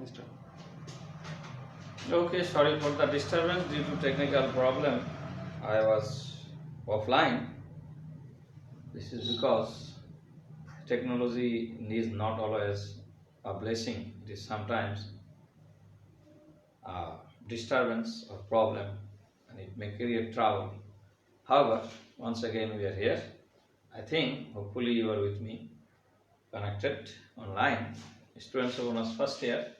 Mr. Okay, sorry for the disturbance due to technical problem. I was offline. This is because technology is not always a blessing. It is sometimes a disturbance or problem and it may create trouble. However, once again we are here. I think hopefully you are with me, connected online. Students of honors first year.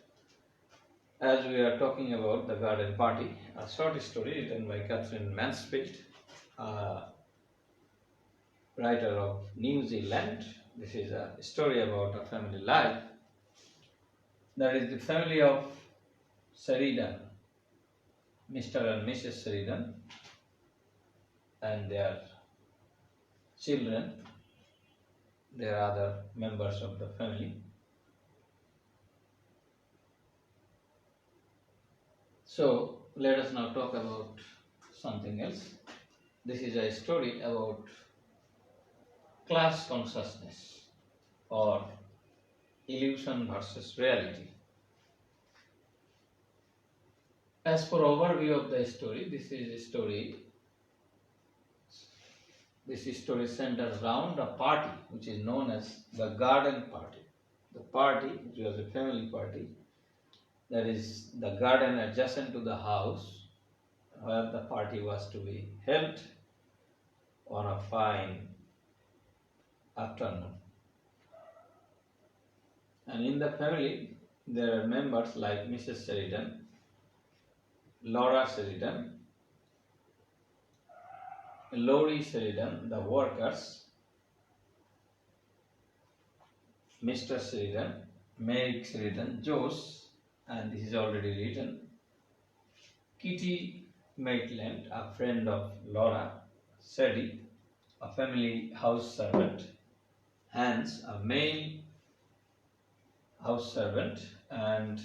As we are talking about the garden party, a short story written by Katherine Mansfield, a writer of New Zealand. This is a story about a family life. That is the family of Sheridan, Mr. and Mrs. Sheridan, and their children. There are other members of the family. So let us now talk about something else. This is a story about class consciousness or illusion versus reality. As for overview of the story, this story centers around a party which is known as the garden party. The party, which was a family party, that is the garden adjacent to the house where the party was to be held on a fine afternoon. And in the family there are members like Mrs. Sheridan, Laura Sheridan, Lori Sheridan, the workers, Mr. Sheridan, Meg Sheridan, Josh, and this is already written, Kitty Maitland, a friend of Laura, Sadie, a family house servant, Hans, a male house servant, and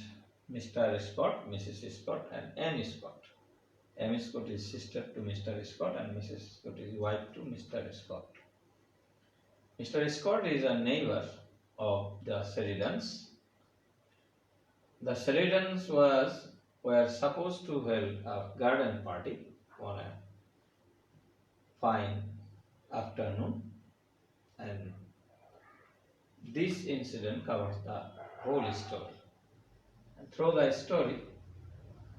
Mr. Scott, Mrs. Scott, and Amy Scott. Amy Scott is sister to Mr. Scott and Mrs. Scott is wife to Mr. Scott. Mr. Scott is a neighbor of the Sheridans. The Sheridans were supposed to hold a garden party on a fine afternoon, and this incident covers the whole story. And through the story,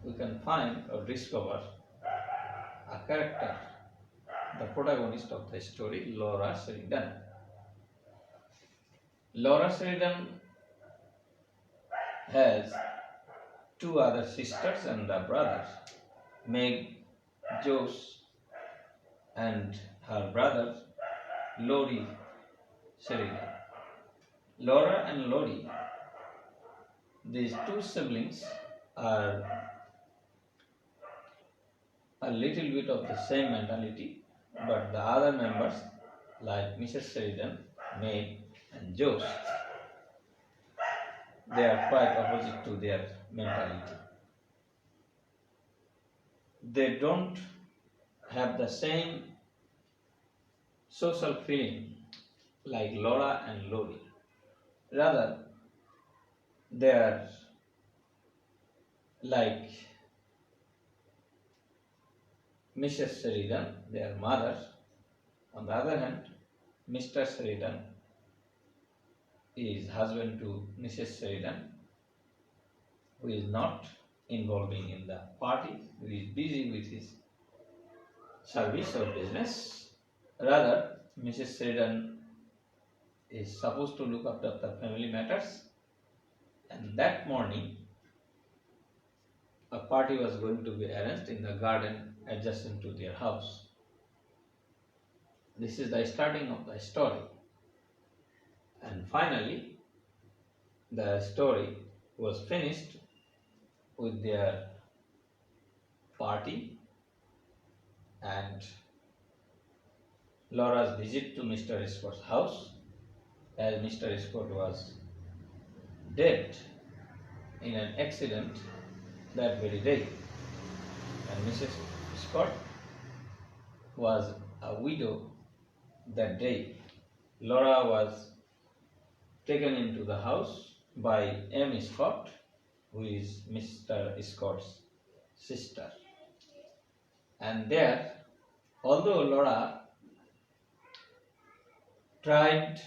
we can find or discover a character, the protagonist of the story, Laura Sheridan. Laura Sheridan has two other sisters and a brother, Meg, Josh, and her brother, Lori Sheridan. Laura and Lori, these two siblings, are a little bit of the same mentality, but the other members like Mrs. Sheridan, Meg, and Josh, they are quite opposite to their mentality. They don't have the same social feeling like Laura and Lori. Rather, they are like Mrs. Sheridan, their mother. On the other hand, Mr. Sheridan is husband to Mrs. Sheridan, who is not involving in the party, who is busy with his service or business. Rather, Mrs. Sheridan is supposed to look after the family matters, and that morning a party was going to be arranged in the garden adjacent to their house. This is the starting of the story. And finally, the story was finished with their party and Laura's visit to Mr. Scott's house, as Mr. Scott was dead in an accident that very day, and Mrs. Scott was a widow that day. Laura was taken into the house by Amy Scott, who is Mr. Scott's sister. And there, although Laura tried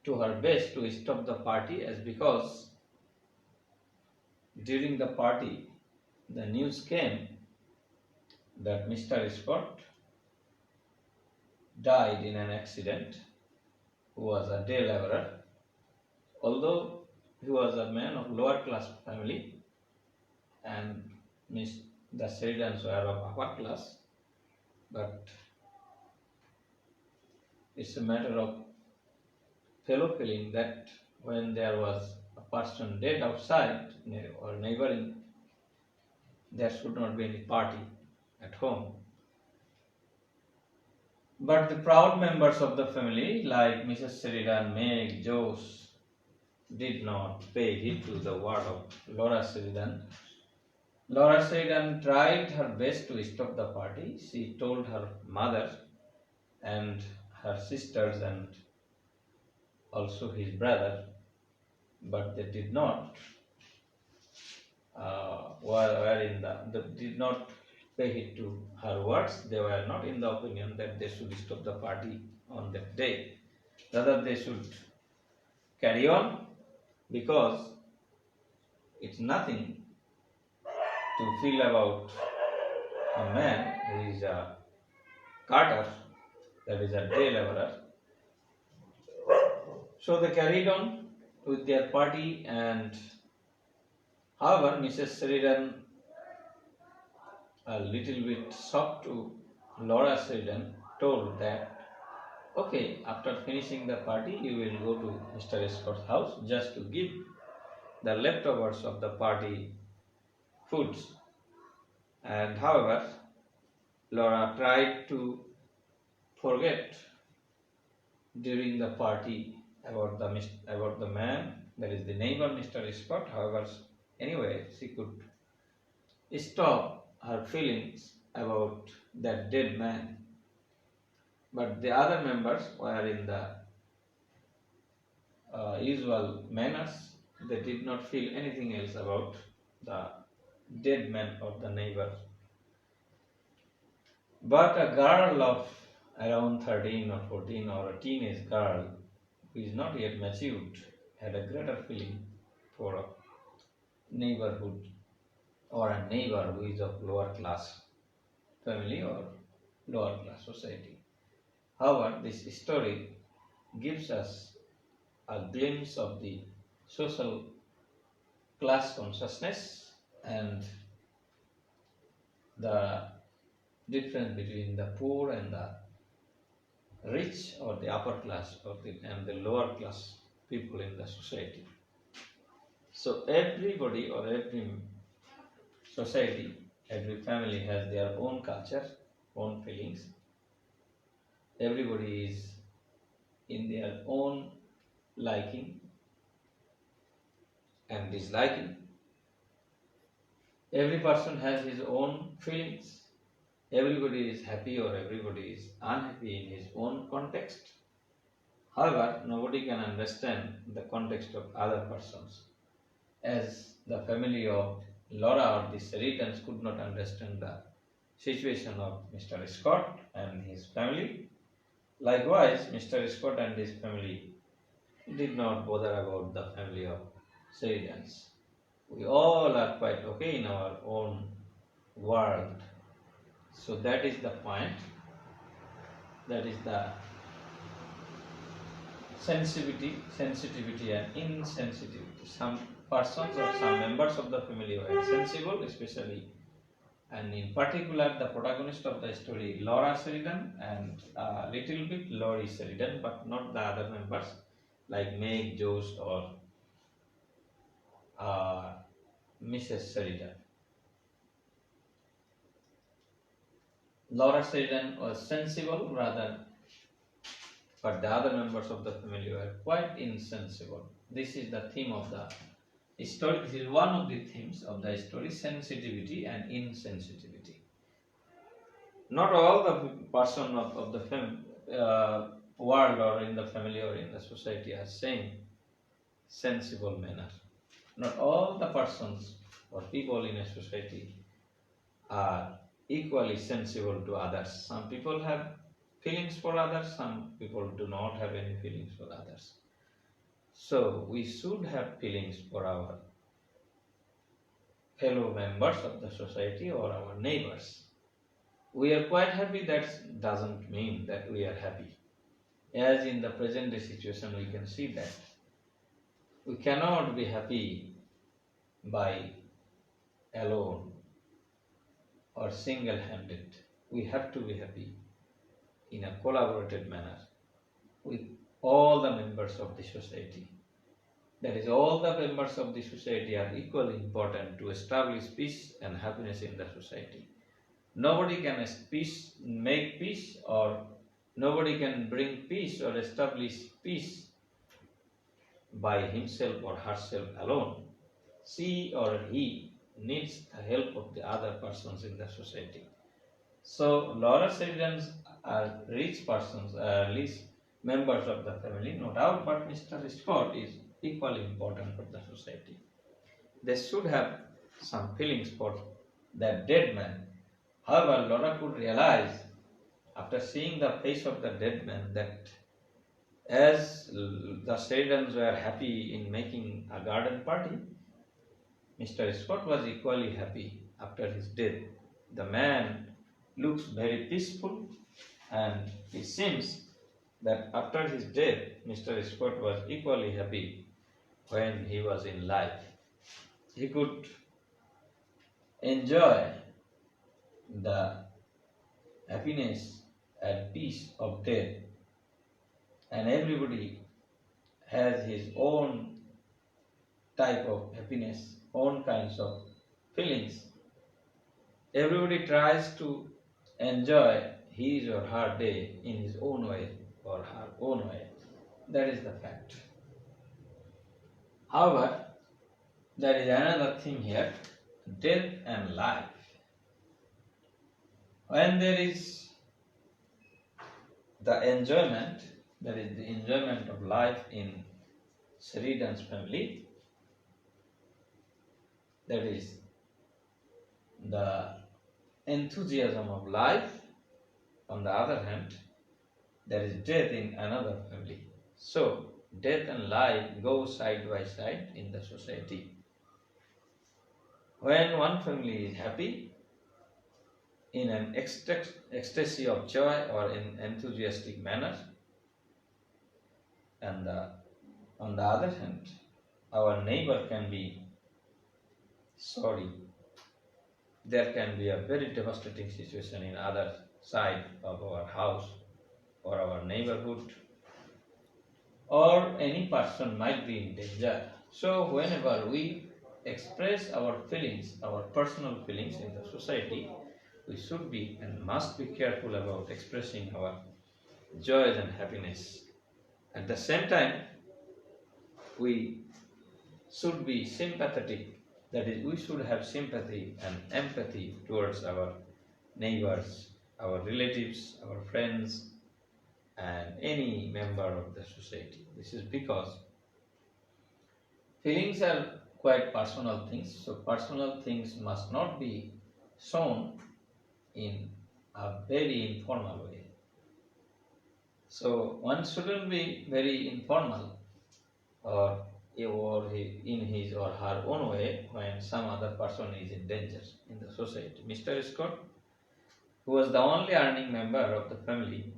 to her best to stop the party, as because during the party the news came that Mr. Scott died in an accident, who was a day laborer. Although he was a man of lower class family and the Sheridans were of upper class, but it's a matter of fellow feeling that when there was a person dead outside or neighboring, there should not be any party at home. But the proud members of the family, like Mrs. Sheridan, Meg, Josh, did not pay heed to the word of Laura Sheridan. Laura Sheridan tried her best to stop the party. She told her mother and her sisters and also his brother, but they did not did not pay heed to her words. They were not in the opinion that they should stop the party on that day. Rather, they should carry on, because it's nothing to feel about a man who is a carter, that is a day laborer. So they carried on with their party, and however, Mrs. Sheridan, a little bit shocked to Laura Sheridan, told that, okay, after finishing the party, you will go to Mr. Scott's house just to give the leftovers of the party foods. And however, Laura tried to forget during the party about the man, that is the neighbor, Mr. Scott. However, anyway, she could stop her feelings about that dead man. But the other members were in the usual manners. They did not feel anything else about the dead man of the neighbor. But a girl of around 13 or 14, or a teenage girl who is not yet matured, had a greater feeling for a neighborhood or a neighbor who is of lower class family or lower class society. However, this story gives us a glimpse of the social class consciousness and the difference between the poor and the rich, or the upper class, and the lower class people in the society. So everybody, or every society, every family has their own culture, own feelings. Everybody is in their own liking and disliking. Every person has his own feelings. Everybody is happy or everybody is unhappy in his own context. However, nobody can understand the context of other persons. As the family of Laura or the Sheridans could not understand the situation of Mr. Scott and his family, likewise, Mr. Scott and his family did not bother about the family of Sheridans. We all are quite okay in our own world. So that is the point. That is the sensitivity and insensitivity. Some persons or some members of the family were sensible, especially and in particular the protagonist of the story, Laura Sheridan, and a little bit Laurie Sheridan, but not the other members like Meg, Josh, or Mrs. Sheridan. Laura Sheridan was sensible rather, but the other members of the family were quite insensible. This is the theme of the story. This is one of the themes of the story: sensitivity and insensitivity. Not all the person of the world or in the family or in the society are same sensible manner. not all the persons or people in a society are equally sensible to others. Some people have feelings for others, some people do not have any feelings for others. So we should have feelings for our fellow members of the society or our neighbors. We are quite happy, that doesn't mean that we are happy. As in the present day situation, we can see that we cannot be happy by alone or single-handed. We have to be happy in a collaborated manner with all the members of the society. That is, all the members of the society are equally important to establish peace and happiness in the society. Nobody can make peace, or nobody can bring peace or establish peace by himself or herself alone. She or he needs the help of the other persons in the society. So Laura Sheridans are rich persons, rich members of the family, no doubt, but Mr. Scott is equally important for the society. They should have some feelings for that dead man. However, Laura could realize after seeing the face of the dead man that as the Sheridans were happy in making a garden party, Mr. Scott was equally happy after his death. The man looks very peaceful, and it seems that after his death, Mr. Scott was equally happy when he was in life. He could enjoy the happiness and peace of death, and everybody has his own type of happiness, own kinds of feelings. Everybody tries to enjoy his or her day in his own way or her own way. That is the fact. However, there is another thing here, death and life. When there is the enjoyment, that is the enjoyment of life in Sheridan's family, that is the enthusiasm of life. On the other hand, there is death in another family. So, death and life go side by side in the society. When one family is happy, in an ecstasy of joy or in enthusiastic manner, and on the other hand, our neighbor can be sorry. There can be a very devastating situation in other side of our house or our neighborhood, or any person might be in danger. So whenever we express our feelings, our personal feelings in the society, we should be and must be careful about expressing our joys and happiness. At the same time, we should be sympathetic. That is, we should have sympathy and empathy towards our neighbors, our relatives, our friends, and any member of the society. This is because feelings are quite personal things, so personal things must not be shown in a very informal way. So one shouldn't be very informal or in his or her own way when some other person is in danger in the society. Mr. Scott, who was the only earning member of the family,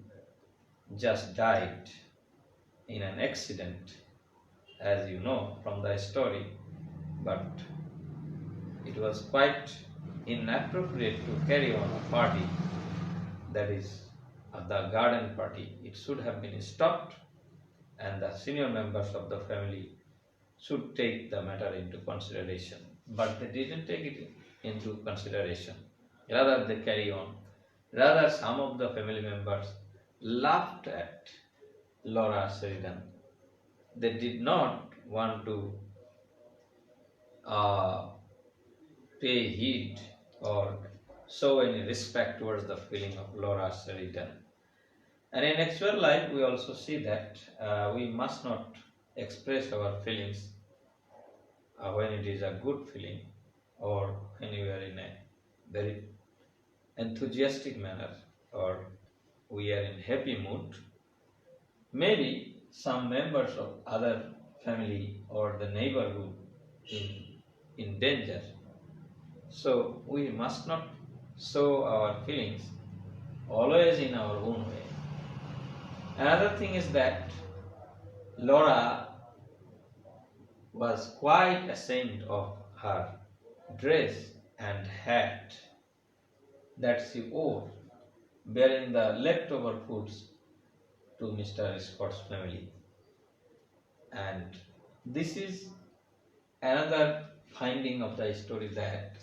just died in an accident, as you know from the story, but it was quite inappropriate to carry on a party, that is the garden party. It should have been stopped, and the senior members of the family should take the matter into consideration, but they didn't take it into consideration. Rather, they carry on. Rather, some of the family members laughed at Laura Sheridan. They did not want to pay heed or show any respect towards the feeling of Laura Sheridan. And in actual life, we also see that we must not express our feelings when it is a good feeling, or when you are in a very enthusiastic manner, or we are in happy mood, maybe some members of other family or the neighborhood in danger. So we must not show our feelings always in our own way. Another thing is that Laura was quite ashamed of her dress and hat that she wore, bearing the leftover foods to Mr. Scott's family. And this is another finding of the story, that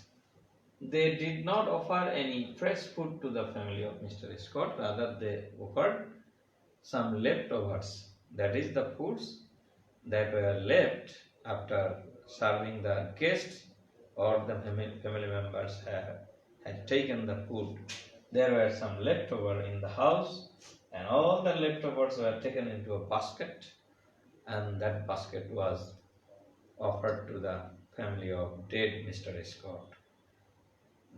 they did not offer any fresh food to the family of Mr. Scott, rather they offered some leftovers, that is the foods that were left after serving the guests, or the family members had taken the food. There were some leftover in the house, and all the leftovers were taken into a basket, and that basket was offered to the family of dead Mr. Scott.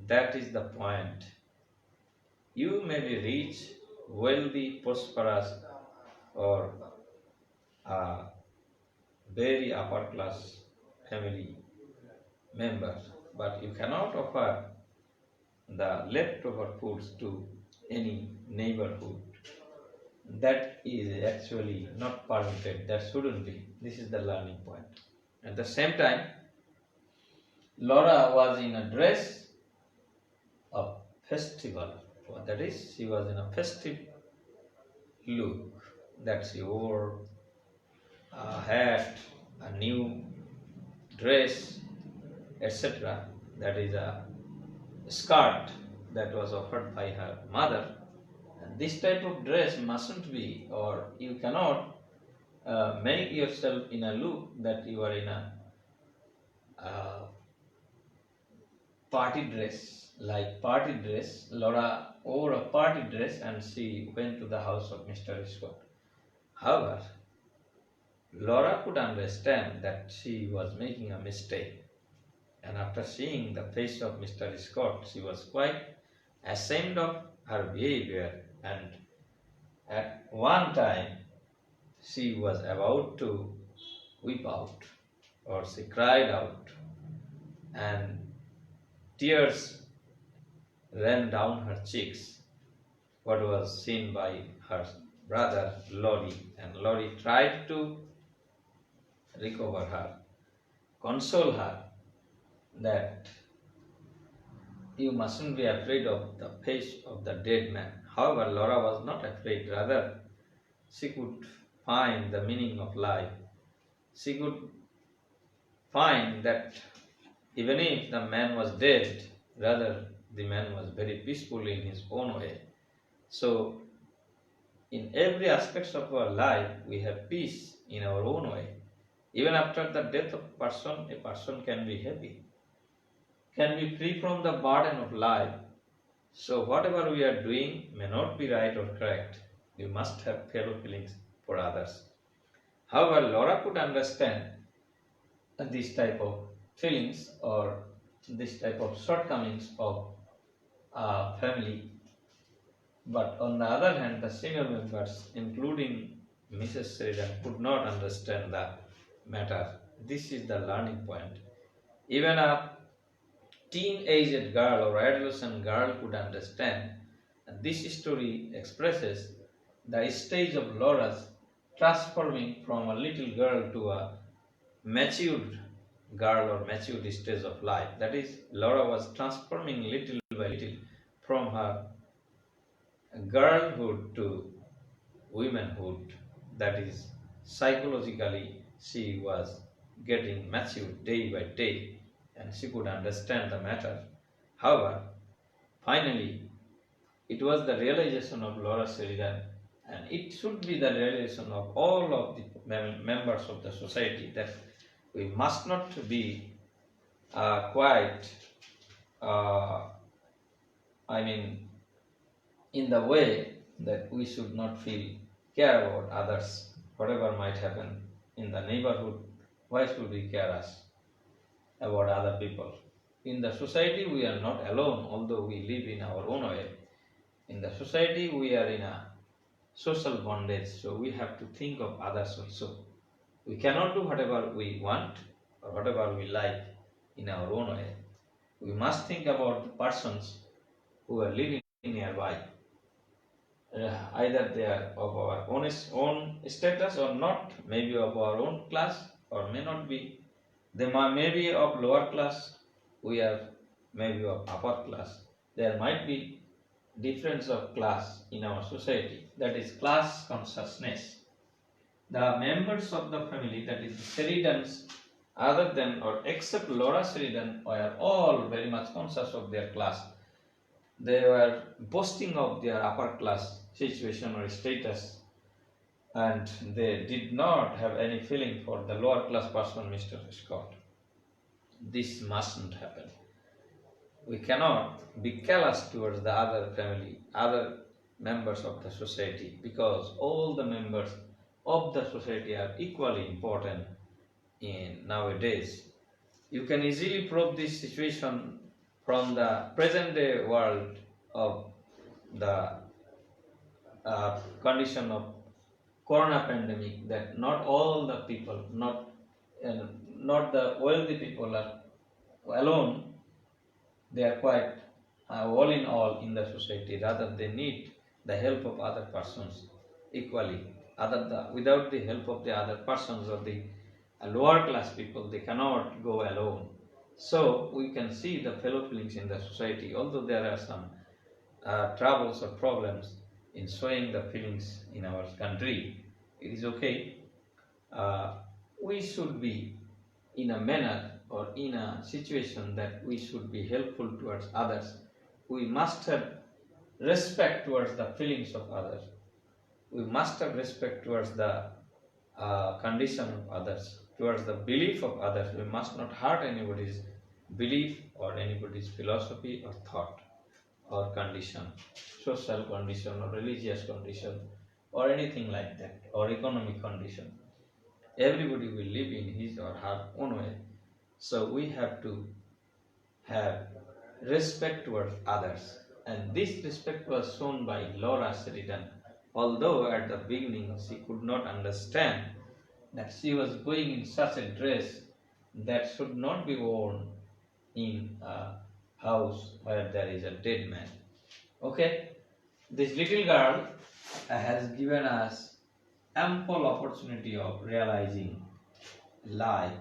That is the point. You may be rich, wealthy, prosperous, or a very upper class family member, but you cannot offer the leftover foods to any neighborhood. That is actually not permitted. That shouldn't be. This is the learning point. At the same time, Laura was in a dress of festival. That is, she was in a festive look, that she wore a hat, a new dress, etc. That is a skirt that was offered by her mother. And this type of dress mustn't be, or you cannot make yourself in a look that you are in a party dress. Like party dress, Laura wore a party dress and she went to the house of Mr. Scott. However, Laura could understand that she was making a mistake, and after seeing the face of Mr. Scott, she was quite ashamed of her behavior, and at one time she was about to weep out, or she cried out, and tears ran down her cheeks, what was seen by her brother Lori, and Lori tried to recover her, console her, that you mustn't be afraid of the face of the dead man. However, Laura was not afraid, rather she could find the meaning of life. She could find that even if the man was dead, rather the man was very peaceful in his own way. So in every aspect of our life, we have peace in our own way. Even after the death of a person can be happy, can be free from the burden of life. So whatever we are doing may not be right or correct. We must have fellow feelings for others. However, Laura could understand this type of feelings, or this type of shortcomings of family. But on the other hand, the senior members, including Mrs. Sheridan, could not understand the matter. This is the learning point. Even a teen-aged girl or adolescent girl could understand. And this story expresses the stage of Laura's transforming from a little girl to a matured girl or matured stage of life. That is, Laura was transforming little by little from her girlhood to womanhood. That is, psychologically she was getting matured day by day, and she could understand the matter. However, finally, it was the realization of Laura Sheridan, and it should be the realization of all of the members of the society, that we must not be quiet, in the way that we should not feel care about others. Whatever might happen in the neighborhood, why should we care us? about other people. In the society, we are not alone, although we live in our own way. In the society, we are in a social bondage, so we have to think of others also. We cannot do whatever we want or whatever we like in our own way. We must think about the persons who are living nearby. Either they are of our own status or not, maybe of our own class or may not be. They may be of lower class, we are maybe of upper class. There might be difference of class in our society, that is class consciousness. The members of the family, that is the Sheridans, other than or except Laura Sheridan, were all very much conscious of their class. They were boasting of their upper class situation or status, and they did not have any feeling for the lower class person, Mr. Scott. This mustn't happen. We cannot be callous towards the other family, other members of the society, because all the members of the society are equally important in nowadays. You can easily prove this situation from the present day world of the condition of corona pandemic, that not all the people, not the wealthy people are alone. They are quite all in all in the society. Rather, they need the help of other persons equally. Without the help of the other persons or the lower class people, they cannot go alone. So we can see the fellow feelings in the society. Although there are some troubles or problems in showing the feelings in our country, it is okay. We should be in a manner or in a situation that we should be helpful towards others. We must have respect towards the feelings of others. We must have respect towards the condition of others, towards the belief of others. We must not hurt anybody's belief or anybody's philosophy or thought or condition, social condition or religious condition or anything like that, or economic condition. Everybody will live in his or her own way. So we have to have respect towards others. And this respect was shown by Laura Sheridan. Although at the beginning she could not understand that she was going in such a dress that should not be worn in a house where there is a dead man. Okay, this little girl has given us ample opportunity of realizing life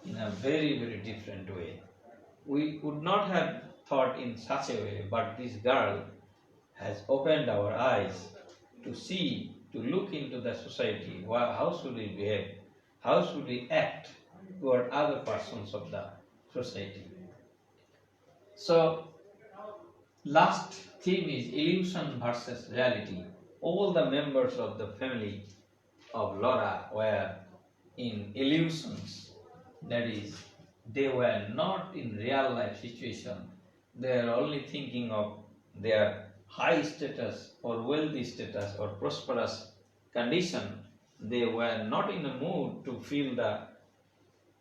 in a very, very different way. We would not have thought in such a way, but this girl has opened our eyes to see, to look into the society. How should we behave? How should we act toward other persons of the society? So, last theme is illusion versus reality. All the members of the family of Laura were in illusions. That is, they were not in real life situation. They are only thinking of their high status or wealthy status or prosperous condition. They were not in a mood to feel the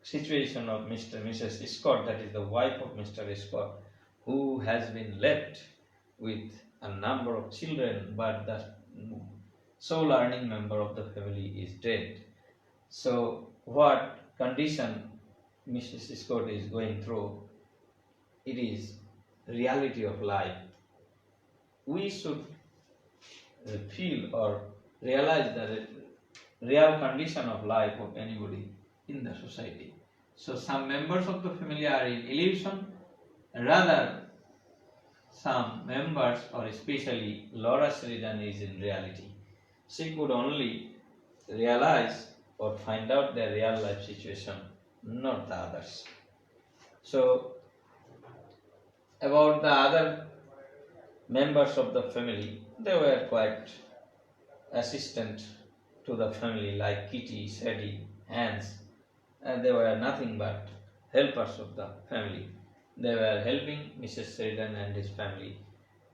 situation of Mr. and Mrs. Scott, that is the wife of Mr. Scott, who has been left with a number of children, but the sole earning member of the family is dead. So what condition Mrs. Scott is going through, it is reality of life. We should feel or realize the real condition of life of anybody in the society. So some members of the family are in illusion, rather some members, or especially Laura Sheridan, is in reality. She could only realize or find out their real life situation, not the others. So about the other members of the family, they were quite assistant to the family, like Kitty, Sadie, Hans, and they were nothing but helpers of the family. They were helping Mrs. Sheridan and his family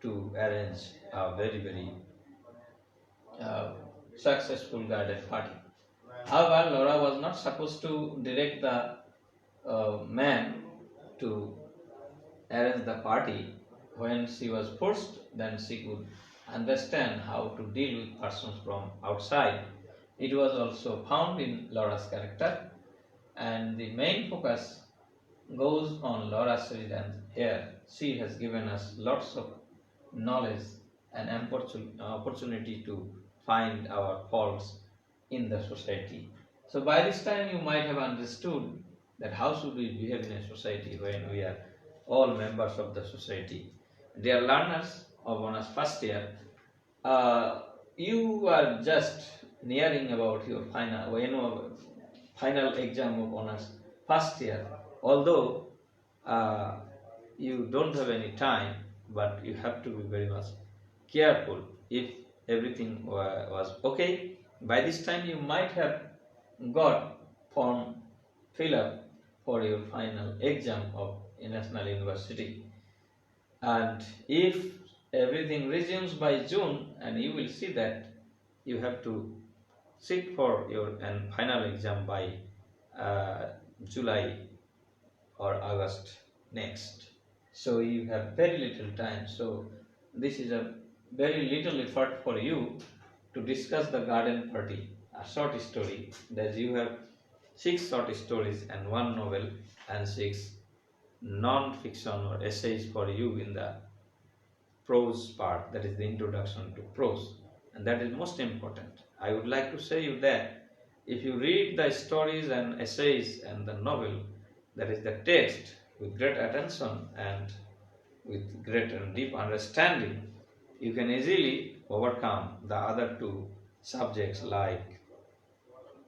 to arrange a very, very successful garden party. However, Laura was not supposed to direct the man to arrange the party. When she was forced, then she could understand how to deal with persons from outside. It was also found in Laura's character, and the main focus goes on Laura Sheridan here. She has given us lots of knowledge and opportunity to find our faults in the society. So by this time you might have understood that how should we behave in a society when we are all members of the society. Dear learners of honors first year, you are just nearing about your final exam of honors first year. Although you don't have any time, but you have to be very much careful. If everything was okay, by this time you might have got form fill up for your final exam of a national university. And if everything resumes by June, and you will see that you have to sit for your final exam by July or August next. So you have very little time. So this is a very little effort for you to discuss the garden party, a short story. That you have 6 short stories and 1 novel and 6 non-fiction or essays for you in the prose part, that is the introduction to prose, and that is most important. I would like to say you that if you read the stories and essays and the novel, that is the text, with great attention and with great and deep understanding, you can easily overcome the other 2 subjects like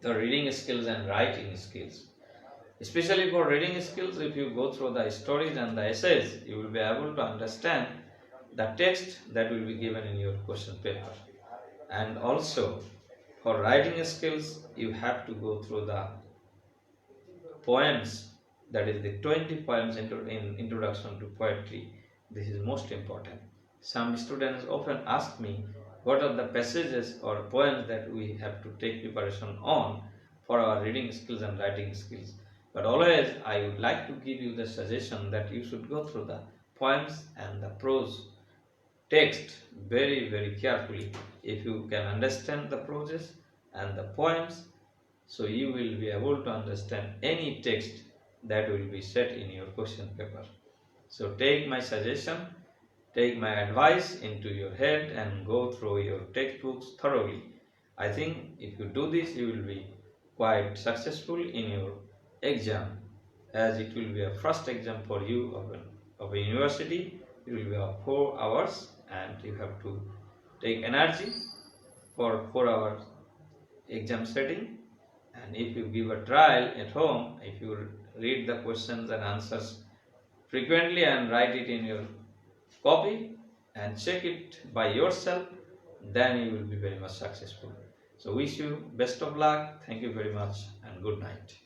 the reading skills and writing skills. Especially for reading skills, if you go through the stories and the essays, you will be able to understand the text that will be given in your question paper. And also for writing skills, you have to go through the poems, that is the 20 poems in introduction to poetry. This is most important. Some students often ask me what are the passages or poems that we have to take preparation on for our reading skills and writing skills. But always I would like to give you the suggestion that you should go through the poems and the prose text very carefully. If you can understand the proses and the poems, so you will be able to understand any text that will be set in your question paper. So take my suggestion, take my advice into your head and go through your textbooks thoroughly. I think if you do this, you will be quite successful in your exam, as it will be a first exam for you of a university. It will be of 4 hours and you have to take energy for 4 hours exam setting. And if you give a trial at home, if you read the questions and answers frequently and write it in your copy and check it by yourself, then you will be very much successful. So wish you best of luck. Thank you very much and good night.